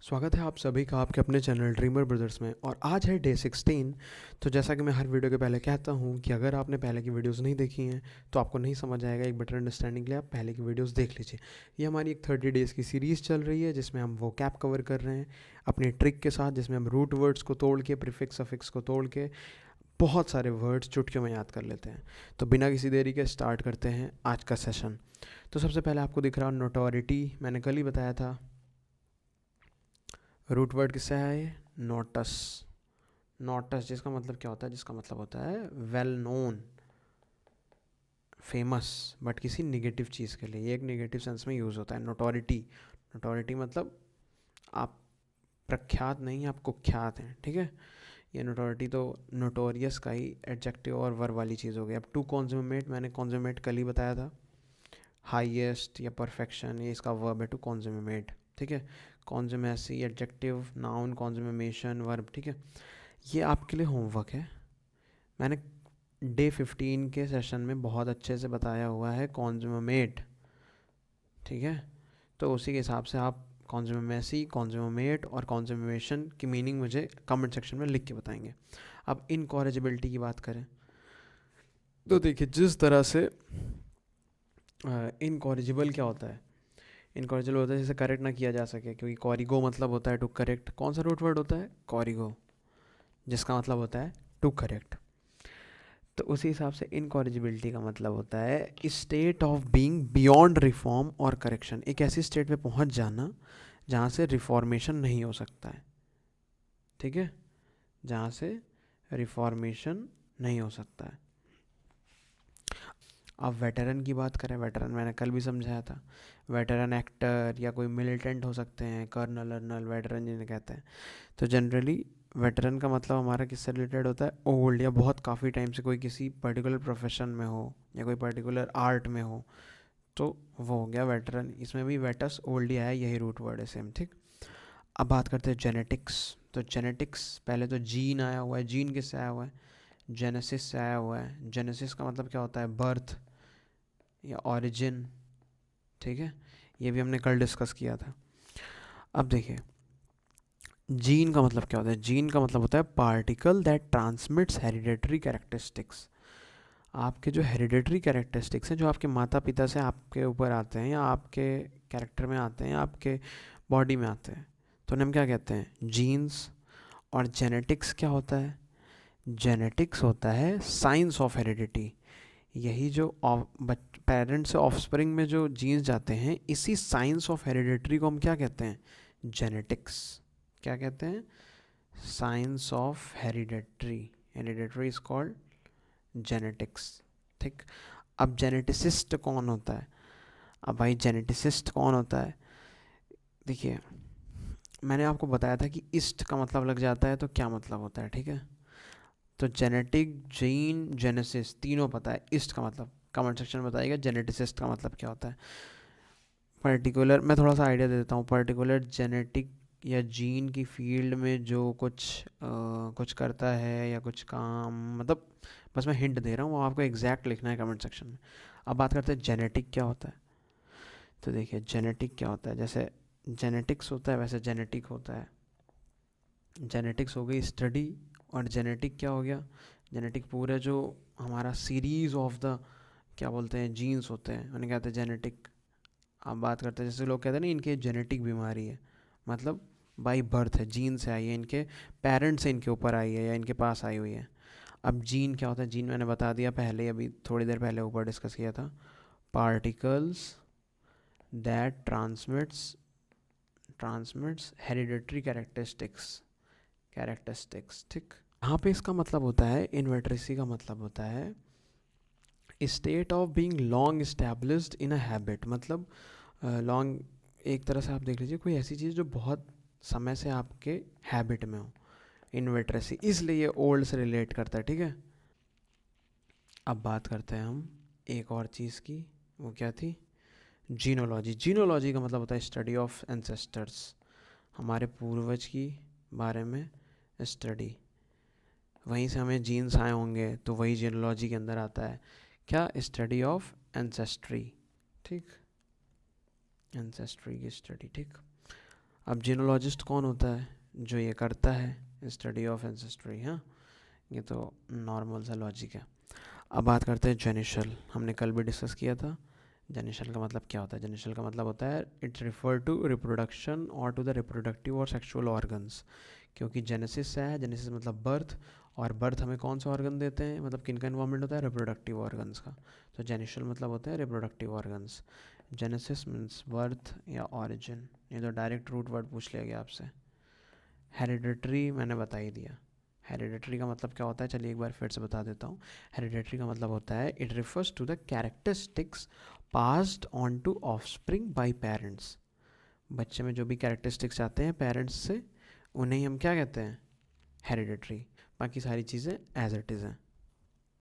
स्वागत है आप सभी का आपके अपने चैनल ड्रीमर ब्रदर्स में। और आज है डे 16। तो जैसा कि मैं हर वीडियो के पहले कहता हूं कि अगर आपने पहले की वीडियोस नहीं देखी हैं तो आपको नहीं समझ आएगा। एक बेटर अंडरस्टैंडिंग के लिए आप पहले की वीडियोस देख लीजिए। ये हमारी एक 30 डेज़ की सीरीज़ चल रही है जिसमें हम वो कैप कवर कर रहे हैं अपनी ट्रिक के साथ, जिसमें हम रूट वर्ड्स को तोड़ के, प्रीफिक्स अफिक्स को तोड़ के बहुत सारे वर्ड्स चुटकियों में याद कर लेते हैं। तो बिना किसी देरी के स्टार्ट करते हैं आज का सेशन। तो सबसे पहले आपको दिख रहा नोटोरिटी, मैंने कल ही बताया था। रूट वर्ड किससे है ये? नोटस। नोटस जिसका मतलब क्या होता है? जिसका मतलब होता है वेल नोन, फेमस, बट किसी निगेटिव चीज़ के लिए। ये एक निगेटिव सेंस में यूज़ होता है नोटोरिटी। नोटोरिटी मतलब आप प्रख्यात नहीं, आप कुख्यात हैं, ठीक है। ये नोटोरिटी तो नोटोरियस का ही एडजेक्टिव और वर्ब वाली चीज़ हो गई। अब टू कॉन्ज्यूमेट, मैंने कॉन्ज्यूमेट कल ही बताया था। हाईएस्ट या परफेक्शन, ये इसका वर्ब है टू कॉन्ज्यूमेट, ठीक है। कॉन्ज्यूमेसी एडजेक्टिव, नाउन, कॉन्ज्यूमेशन, वर्ब, ठीक है। ये आपके लिए होमवर्क है। मैंने डे 15 के सेशन में बहुत अच्छे से बताया हुआ है कॉन्ज्यूमेट, ठीक है। तो उसी के हिसाब से आप कॉन्ज्यूमेसी, कॉन्ज्यूमेट और कॉन्ज्यूमेशन की मीनिंग मुझे कमेंट सेक्शन में लिख के बताएंगे। अब इनकॉरेजिबिलिटी की बात करें तो देखिए, जिस तरह से इनकॉरेजिबल क्या होता है? इनकॉरेजिबल होता है जिसे करेक्ट ना किया जा सके, क्योंकि कॉरिगो मतलब होता है टू करेक्ट। कौन सा रूट वर्ड होता है? कॉरिगो, जिसका मतलब होता है टू करेक्ट। तो उसी हिसाब से इनकॉरिजिबिलिटी का मतलब होता है state of being beyond reform और करेक्शन। एक ऐसी स्टेट पे पहुंच जाना जहाँ से रिफॉर्मेशन नहीं हो सकता है, ठीक है। जहाँ से रिफॉर्मेशन नहीं हो सकता है। अब वेटरन की बात करें, वेटरन मैंने कल भी समझाया था। वेटरन एक्टर या कोई मिलिटेंट हो सकते हैं, कर्नल अर्नल, वेटरन जिन्हें कहते हैं। तो जनरली वेटरन का मतलब हमारा किससे रिलेटेड होता है? ओल्ड, या बहुत काफ़ी टाइम से कोई किसी पर्टिकुलर प्रोफेशन में हो या कोई पर्टिकुलर आर्ट में हो, तो वो हो गया वेटरन। इसमें भी वेटस ओल्ड ही आया, यही रूट वर्ड है, सेम, ठीक। अब बात करते हैं जेनेटिक्स। तो जेनेटिक्स, पहले तो जीन आया हुआ है। जीन किससे आया हुआ है? जेनेसिस से आया हुआ है। जेनेसिस का मतलब क्या होता है? बर्थ या ऑरिजिन, ठीक है। ये भी हमने कल डिस्कस किया था। अब देखिए, जीन का मतलब क्या होता है? जीन का मतलब होता है particle that transmits hereditary characteristics. आपके जो हेरिडेटरी कैरेक्टरिस्टिक्स हैं, जो आपके माता पिता से आपके ऊपर आते हैं या आपके कैरेक्टर में आते हैं या आपके बॉडी में आते हैं, तो उन्हें हम क्या कहते हैं? जीन्स। और जेनेटिक्स क्या होता है? जेनेटिक्स होता है साइंस ऑफ हेरिडिटी। यही जो पेरेंट्स से ऑफस्प्रिंग में जो जीन्स जाते हैं, इसी साइंस ऑफ हेरिडिटरी को हम क्या कहते हैं? जेनेटिक्स। क्या कहते हैं? Science of hereditary. Hereditary is called genetics, ठीक। अब जेनेटिसिस्ट कौन होता है? अब भाई जेनेटिसिस्ट कौन होता है? देखिए, मैंने आपको बताया था कि ईस्ट का मतलब लग जाता है तो क्या मतलब होता है, ठीक है। तो जेनेटिक, जीन, जेनेसिस तीनों पता है। ईस्ट का मतलब कमेंट सेक्शन में बताइएगा जेनेटिसिस्ट का मतलब क्या होता है। पर्टिकुलर, मैं थोड़ा सा आइडिया दे देता हूँ। पर्टिकुलर जेनेटिक या जीन की फील्ड में जो कुछ करता है या कुछ काम, मतलब बस मैं हिंट दे रहा हूँ, वो आपको एग्जैक्ट लिखना है कमेंट सेक्शन में। अब बात करते हैं जेनेटिक क्या होता है। तो देखिए, जेनेटिक क्या होता है? जैसे जेनेटिक्स होता है वैसे जेनेटिक होता है। जेनेटिक्स हो गई स्टडी, और जेनेटिक क्या हो गया? जेनेटिक पूरा जो हमारा सीरीज़ ऑफ द, क्या बोलते हैं, जीन्स होते हैं, उन्हें कहते हैं जेनेटिक। आप बात करते हैं, जैसे लोग कहते हैं ना इनके जेनेटिक बीमारी है, मतलब बाई बर्थ है, जीन से आई है, इनके पेरेंट्स से इनके ऊपर आई है या इनके पास आई हुई है। अब जीन क्या होता है? जीन मैंने बता दिया पहले, अभी थोड़ी देर पहले ऊपर डिस्कस किया था। Particles that transmits hereditary characteristics, ठीक। यहाँ पे इसका मतलब होता है, इन्वर्ट्रेसी का मतलब होता है state of being long established in a habit. मतलब लॉन्ग, एक तरह से आप देख लीजिए कोई ऐसी चीज़ जो बहुत समय से आपके हैबिट में हो। इन्वर्ट्रेसी, इसलिए ये ओल्ड से रिलेट करता है, ठीक है। अब बात करते हैं हम एक और चीज़ की, वो क्या थी? जीनोलॉजी। जीनोलॉजी का मतलब होता है स्टडी ऑफ एंसेस्टर्स, हमारे पूर्वज की बारे में स्टडी। वहीं से हमें जीन्स आए होंगे तो वही जीनोलॉजी के अंदर आता है। क्या? स्टडी ऑफ एंसेस्ट्री, ठीक। एंसेस्ट्री की स्टडी, ठीक। अब जीनोलॉजिस्ट कौन होता है? जो ये करता है स्टडी ऑफ एंसेस्ट्री। हाँ, ये तो नॉर्मल सा लॉजिक है। अब बात करते हैं जेनिशल। हमने कल भी डिस्कस किया था। जेनिशल का मतलब क्या होता है? जेनिशल का मतलब होता है इट्स रिफर टू रिप्रोडक्शन और टू द रिप्रोडक्टिव और सेक्सुअल ऑर्गन्स। क्योंकि जेनेसिस से है, जेनेसिस मतलब बर्थ, और बर्थ हमें कौन सा ऑर्गन देते हैं, मतलब किन का इन्वॉल्वमेंट होता है? रिप्रोडक्टिव ऑर्गन्स का। तो जेनिशल मतलब होता है reproductive organs. Genesis means birth या ऑरिजिन। ये तो डायरेक्ट रूट वर्ड पूछ लिया गया आपसे। हेरिडिटरी मैंने बता ही दिया। हेरिडिटरी का मतलब क्या होता है, चलिए एक बार फिर से बता देता हूँ। हेरिडिटरी का मतलब होता है it refers to the characteristics passed on to offspring by parents. बच्चे में जो भी कैरेक्टरिस्टिक्स आते हैं पेरेंट्स से, उन्हें हम क्या कहते हैं? हेरिडिटरी। बाकी सारी चीज़ें एज इट इज़ हैं।